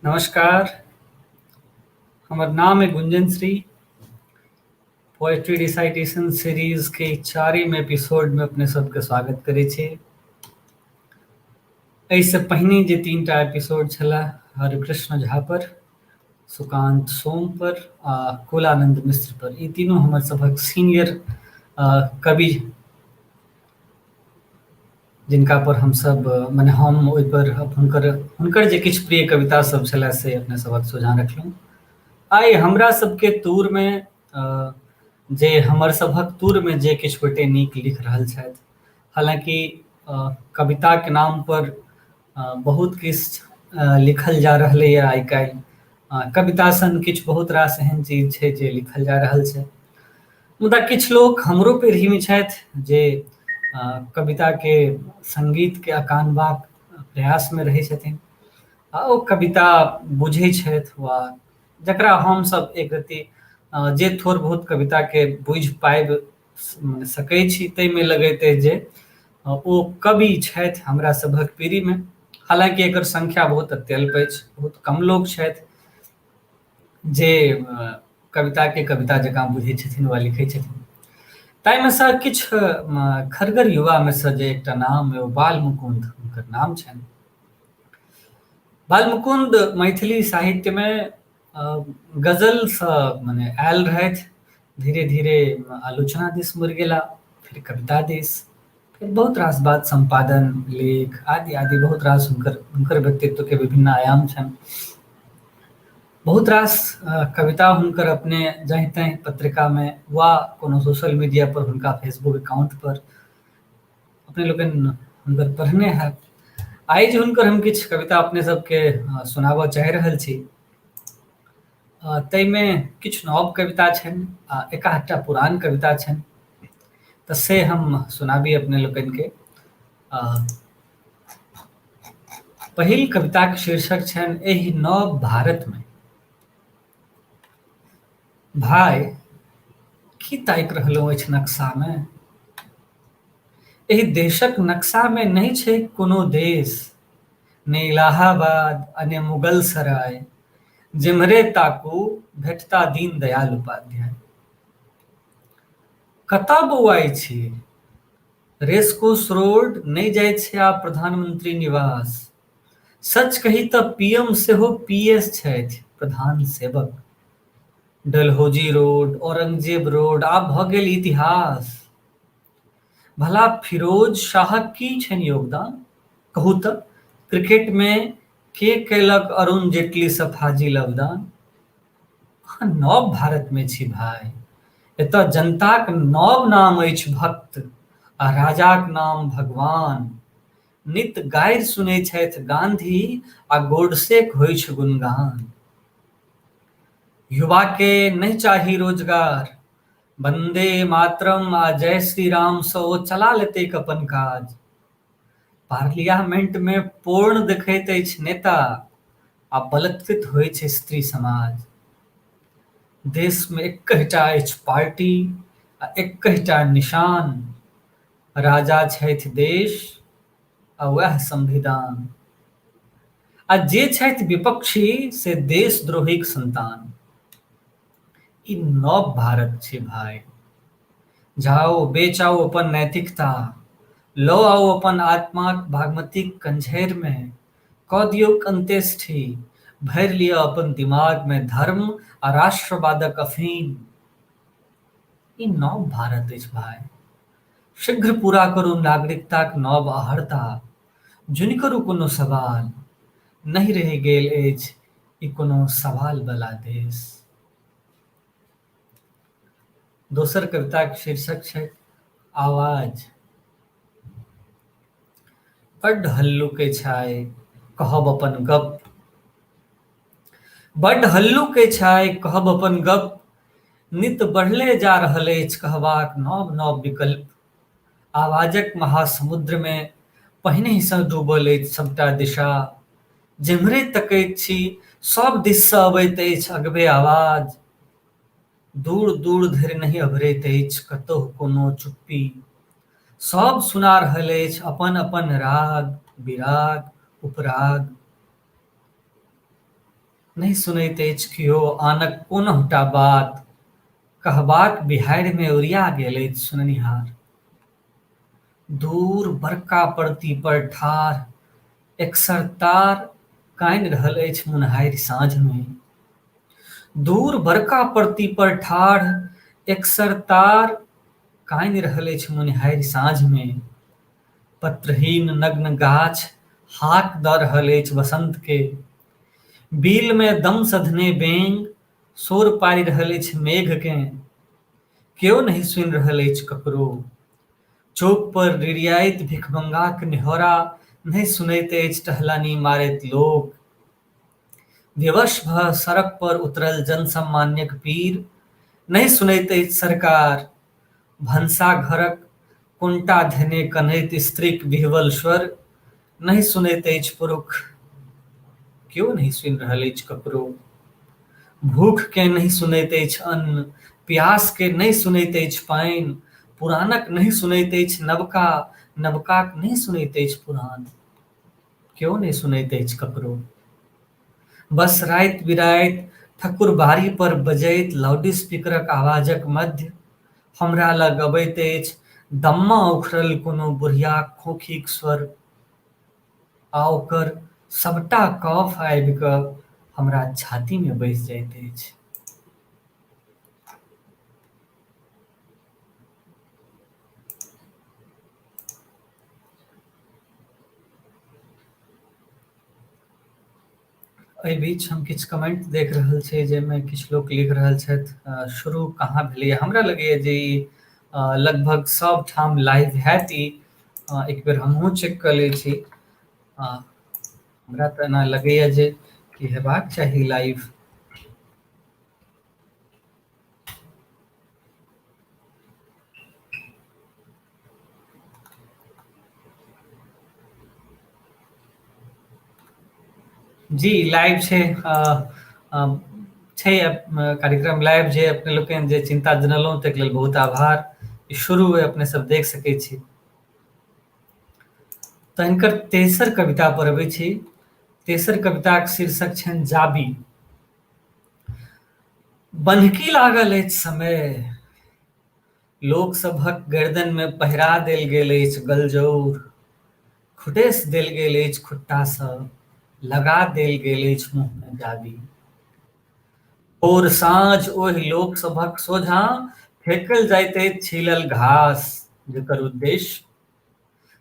नमस्कार। हमर नाम है गुंजन श्री। पोएट्री रिसाइटेशन सीरीज के चारिम एपिसोड में अपने सबके स्वागत करे छी। एहिसँ पहिने जे तीनटा एपिसोड छला हरिकृष्ण झा पर, सुकांत सोम पर आ कुलानंद मिश्र पर, ई तीनों हमर सभक सीनियर कवि, जिनका पर हम सब मने हम ओहि पर हुनकर हुनकर जे किछु प्रिय कविता सब छला से अपने सबक सोझा रखलहुँ। आइ हमरा सबके तूर में जे हमर सभक तूर में जे किछु गोटे नीक लिख रहल छथि, हालांकि कविता के नाम पर बहुत किछु लिखल जा रहलैए आइ काल्हि। कविता सन किछु बहुत रास एहन चीज छै जे लिखल जा रहल छै, मुदा किछु लोक हमरो पीढ़ीमे छथि जे कविता के संगीत के आकानबाक प्रयासमे रहै छथिन आ ओ कविता बुझै छथि, वा जकरा हमसब एक रत्ती जे थोड़ बहुत कविता के बुझि पाबि सकै छी ताहिमे लगैत अछि जे ओ कवि छथि हमरा सभक पीढ़ीमे। हालांकि एकर संख्या बहुत अत्यल्प अछि, बहुत कम लोक छथि जे कविता के कविता जकाँ बुझै छथिन वा लिखै छथिन। ताहिमे सँ किछु खरगर युवामे सँ जे एकटा नाम ओ बाल मुकुंद हुनकर नाम छनि। बाल मुकुंद मैथिली साहित्यमे गजलसँ मने आयल रहथि, धीरे धीरे आलोचना दिस मुड़ि गेला, फिर कविता दिस, फिर बहुत रास बात संपादन, लेख आदि आदि बहुत रास हुनकर व्यक्तित्व के विभिन्न आयाम छनि। बहुत रास कविता हुनकर अपने जहीं तहीं पत्रिका में वा कोनो सोशल मीडिया पर, हुनका फेसबुक अकाउंट पर अपने लोगन हुनकर पढ़ने हैत। आइ जे हुनकर हम किछु कविता अपने सबके सुनाबऽ चाहि रहल छी, ताहिमे किछु नव कविता छनि आ एकाधटा पुरान कविता छनि, तऽ से हम सुनाबी अपने लोकनिके। पहिल कविताक शीर्षक छनि एहि नव भारतमे। भाय, की ताकि रहलहुँ अछि नक्शामे? एहि देशक नक्शामे नहि छै कोनो देश, ने इलाहाबाद आ ने मुगल सराय। जिम्हरे ताकू भेटता दीन दयाल उपाध्याय। कतऽ बौआइ छी? रेसकोर्स रोड नहि जाइत छै आब प्रधानमंत्री निवास। सच कही तऽ पीएम सेहो पीएस छथि, प्रधान सेवक। डलहौजी रोड, औरंगजेब रोड आब भऽ गेल इतिहास। भला फिरोज शाहक की छनि योगदान? कहू तऽ क्रिकेटमे के कयलक अरुण जेटली सँ फाजिल अवदान? अहाँ नव भारतमे छी भाय, एतऽ जनताक नव नाम अछि भक्त आ राजाक नाम भगवान। नित गारि सुनै छथि गांधी आ गोडसेक होइ छै गुणगान। युवा के नहि चाही रोजगार, वंदे मातरम आ जय श्री राम सँ ओ चला लेतैक अपन काज। पार्लियामेंट में पोर्ण देखैत अछि नेता, आ बलत्कृत होइ छै स्त्री समाज। देश में एकहिटा अछि पार्टी आ एकहिटा निशान, राजा छथि देश आ वैह संविधान। आ जे छथि विपक्षी से देशद्रोहीक संतान। ई नव भारत छै भाई। जाओ बेचाओ अपन नैतिकता, लो आओ अपन आत्माक बागमतीक कंझैर में, कऽ दियौक अंत्येष्टि, भरि लिअ अपन दिमाग में धर्म आ राष्ट्रवादक अफीम। ई नव भारत अछि भाई। शीघ्र पूरा करू नागरिकताक नव अहर्ता, जुनि करू कोनो सवाल, नहि रहि गेल अछि ई कोनो सवाल बला देश। दोसर कविताक शीर्षक छै आवाज। बड्ड हल्लुक छै कहब अपन गप, बड्ड हल्लुक छै कहब अपन गप। नित बढ़ले जा रहल अछि कहबाक नव नव विकल्प। आवाजक महासमुद्र में पहिनेसँ डूबल अछि सबटा दिशा। जेम्हरे तकैत छी सब दिस सँ अबैत अछि अगबे आवाज। दूर दूर धरि नहि अभरैत अछि कतहु कोनो चुप्पी। सब सुना रहल अछि अपन अपन राग बिराग उपराग। नहीं सुनैत अछि कियो आनक कोनहुटा बात, कहबाक बिहाड़ि में ओरिया गेल अछि सुननिहार। दूर बड़का परती पर ठाढ़ एकसरतार कानि रहल अछि मुन्हारि साँझ में। दूर बड़का परती पर ठाढ़ एकसरतार कानि रहल अछि मुन्हारि साँझ में। पत्रहीन नग्न गाछ हाक दऽ रहल अछि बसंत के। बील में दम सधने बेंग शोर पारि रहल अछि मेघ के। केओ नहीं सुनि रहल अछि ककरो, चौक पर रिरियाइत भिखमंगाक निहौरा नहीं सुनैत अछि टहलानी मारैत लोक। विवश भऽ सड़क पर उतरल जनसामान्यक पीर नहीं सुनैत अछि सरकार। भनसा घरक कुंटा धेने कन्हैत स्त्रीक बिहवल स्वर नहीं सुनैत अछि पुरुष। केओ नहीं सुनि रहल अछि ककरो, भूख के नहीं सुनैत अछि अन्न, प्यास के नहीं सुनैत अछि पानि। पुरानक नहीं सुनैत अछि नवका, नवकाक नहीं सुनैत अछि पुरान। केओ नहीं सुनैत अछि ककरो। बस राति बिराति ठकुरबारी पर बजैत लाउडस्पीकरक आवाजक मध्य हमरा लग अबैत अछि दम्मा उखड़ल कोनो बुढ़ियाक खोखीक स्वर। आ ओकर सबटा कफ आबि कऽ हमरा छाती में बैसि जाइत अछि। एहि बीच हम किछु कमेंट देख रहल छी जाहिमे किछु लोक लिख रहल छथि, शुरू कहाँ भेलैए। हमरा लगैए जे ई लगभग सब ठाम लाइव हैत ई। एक बेर हमहूँ चेक कऽ लै छी। हमरा तऽ एना लगैए जे कि हेबाक चाही लाइव। जी लाइव छै। छै कार्यक्रम लाइव जे अपने लोकनि जे चिंता जनलहुँ ताहिके लेल बहुत आभार। ई शुरू अइ, अपने सब देख सकै छी। तऽ हिनकर तेसर कविता पर अबै छी। तेसर कविताक शीर्षक छनि जाबी। बन्हकी लागल अछि समय, लोक सभक गर्दन में पहिरा देल गेल अछि गलजौर। खुटेस देल गेल अछि खुट्टा सँ, लगा देल गेल अछि मुँह में जाबी। भोर साँझ ओहि लोक सभक सोझाँ फेकल जाइत अछि छीलल घास,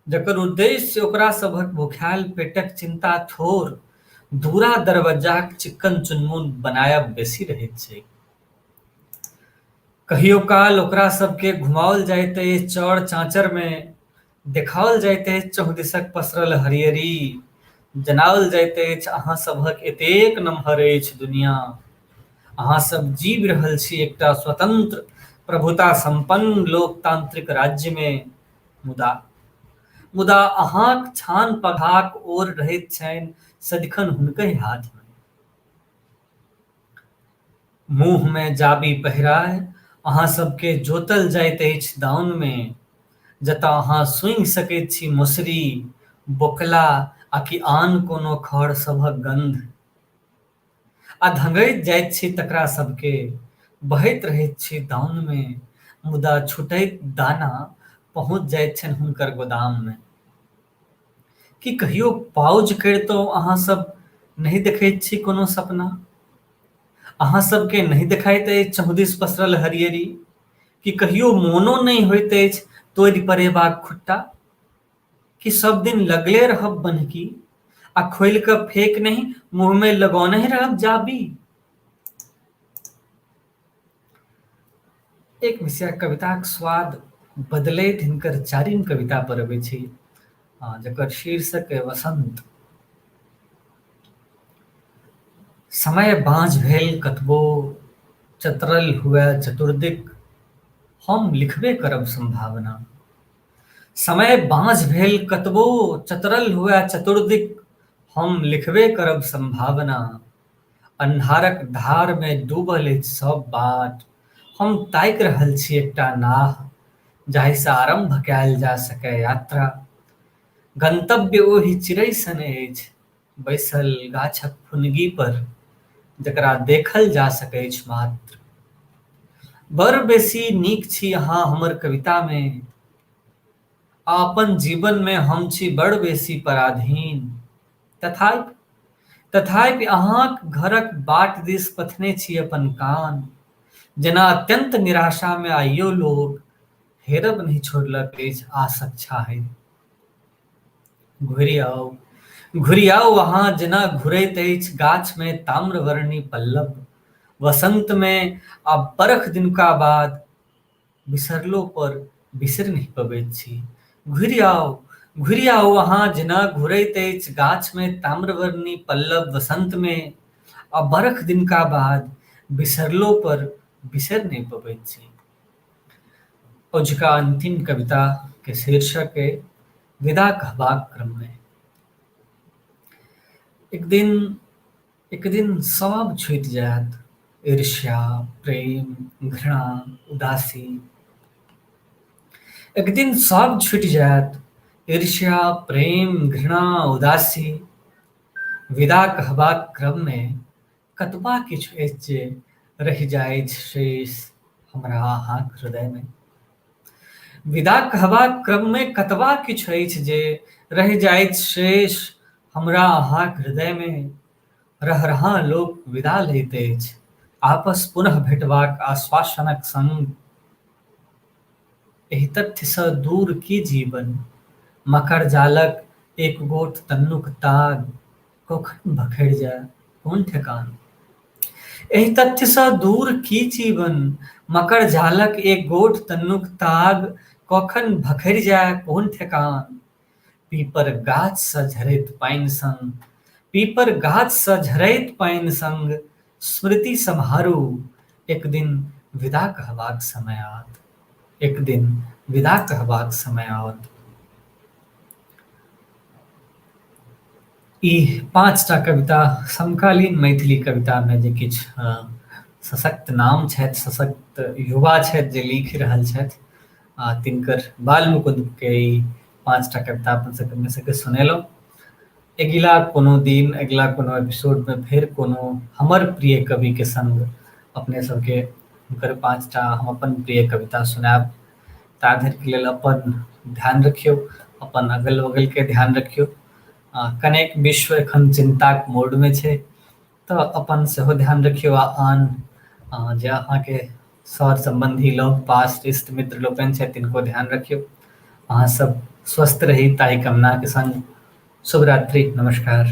जकर उद्देश्य ओकरा सभक भुखायल पेटक चिन्ता थोड़, दूरा दरवज्जाक चिक्कन चुनमुन बनायब बेसी रहैत छै। कहियो काल ओकरा सबके घुमाओल जाइत अछि चौड़ चाँचर में, देखाओल जाइत अछि चहुदिसक पसरल हरियरी। जनाओल जाइत अछि अहाँ सभक एतेक नमहर अछि दुनिया, अहाँ सब जीवि रहल छी एकटा स्वतंत्र प्रभुता संपन्न लोकतांत्रिक राज्य में। मुदा मुदा अहाँक छान पघाक ओर रहैत छनि सदिखन हुनकहि हाथ में। मुँह में जाबी पहिराय अहाँ सबके जोतल जाइत अछि दाउन में, जतऽ अहाँ सूंघि सकैत छी मौसरी, बोकला आकि आन कोनो खढ़ सभक गंध। आ धंगैत जाइत छी तकरा सबके, बहैत रहैत छी दाउन में, मुदा छुटैत दाना पहुँच जाइत छनि हुनकर गोदाम में। कि कहियो पाउज करितहुँ अहाँ सब नहि देखैत छी कोनो सपना, अहाँ सबके नहि देखाइत अछि चहुदिस पसरल हरियरी। कि कहियो मोनो नहि होइत अछि तोड़ि परेबाक खुट्टा, कि सब दिन लगले रहब बन्हकी आ खोलि कऽ फेक नहि मुँह में लगौने रहब जाबी। एक विषय कविताक स्वाद बदलैत हिनकर चारिम कविता पर अबै छी, जकर शीर्षक अइ वसंत। समय बाँझ भेल कतबो, चतरल हुए चतुर्दिक, हम लिखबे करब संभावना। समय बाँझ भेल कतबो, चतरल हुए चतुर्दिक, हम लिखबे करब संभावना। अन्हारक धार में डूबल अछि सब बाट, हम ताकि रहल छी एकटा नाह, जाहिसँ आरंभ कयल जा सकै यात्रा। गंतव्य ओहि चिड़ै सन अछि बैसल गाछक फुनगी पर, जकरा देखल जा सकै मात्र। बड़ बेसी नीक छी अहाँ हमर कविता में, अपन जीवन में हम छी बड़ बेसी पराधीन। तथापि तथापि अहाँक घरक बाट दिस पथने छी अपन कान, जेना अत्यंत निराशा में आइयो लोग हेरब नहीं छोड़लक अछि आशक छाहरि। घुरियाओ वहाँ जेना घुरैत अछि गाछ में ताम्रवर्णी पल्लव, वसंत में आ बरख दिनका बाद बिसरलो पर बिसरि नहीं पबैत छी। घुरियाओ वहाँ जेना घुरैत अछि गाछ में ताम्रवर्णी पल्लव, वसंत में आ बरख दिनका बाद बिसरलो पर बिसरि नहीं पबैत छी। ओजुका अंतिम कविता के शीर्षक है विदा कहबाक क्रम में। एक दिन सब छूटि जायत, ईर्ष्या, प्रेम, घृणा, उदासी। एक दिन सब छूटि जायत, ईर्ष्या, प्रेम, घृणा, उदासी। विदा कहबाक क्रम में कतबा किछु अछि जे रहि जाइत शेष हमरा अहाँक हृदय में। विदा कहबाक क्रम में कतबा किछु अछि जे रहि जाइत शेष हमरा अहाँक हृदय में। रहरहा लोक विदा लैत अछि आपस पुनः भेटबाक आश्वासनक संग। एहि तथ्य सँ दूर की जीवन, मकर जालक एक गोट तन्नुक ताग कखन भखरि जाय कोन ठेकान। एहि तथ्य सँ दूर की जीवन, मकर जालक एक गोट तन्नुक ताग कखन भखरि जाय कोन ठेकान। पीपर गाछ सँ झरैत पानि संग, पीपर गाछ सँ झरैत पानि संग स्मृति सम्हारू। एक दिन विदा कहबाक समय आओत, एक दिन विदा कहबाक समय आओत। ई 5टा कविता समकालीन मैथिली कविता में जे किछु सशक्त नाम छथि, सशक्त युवा छथि जे लिखि रहल छथि, तिनकर बाल मुकुंद के ई 5टा कविता अपन सबके सुनेलहुँ। अगिला कोनो दिन, अगिला कोनो एपिसोड में फिर कोनो हमर प्रिय कवि के संग अपने सबके हुनकर 5टा हम अपन प्रिय कविता सुनायब। ता धरि के लेल अपन ध्यान रखियौ, अपन अगल बगल के ध्यान रखियौ। कनेक विश्व एखन चिंताक मोड में छै, तऽ अपन सेहो ध्यान रखियौ आ आन जे अहाँके सर संबंधी लग पास इष्ट मित्र लोकनि छथि तिनको ध्यान रखियौ। अहाँ सब स्वस्थ रही ताहि कामना के संग शुभ रात्रि, नमस्कार।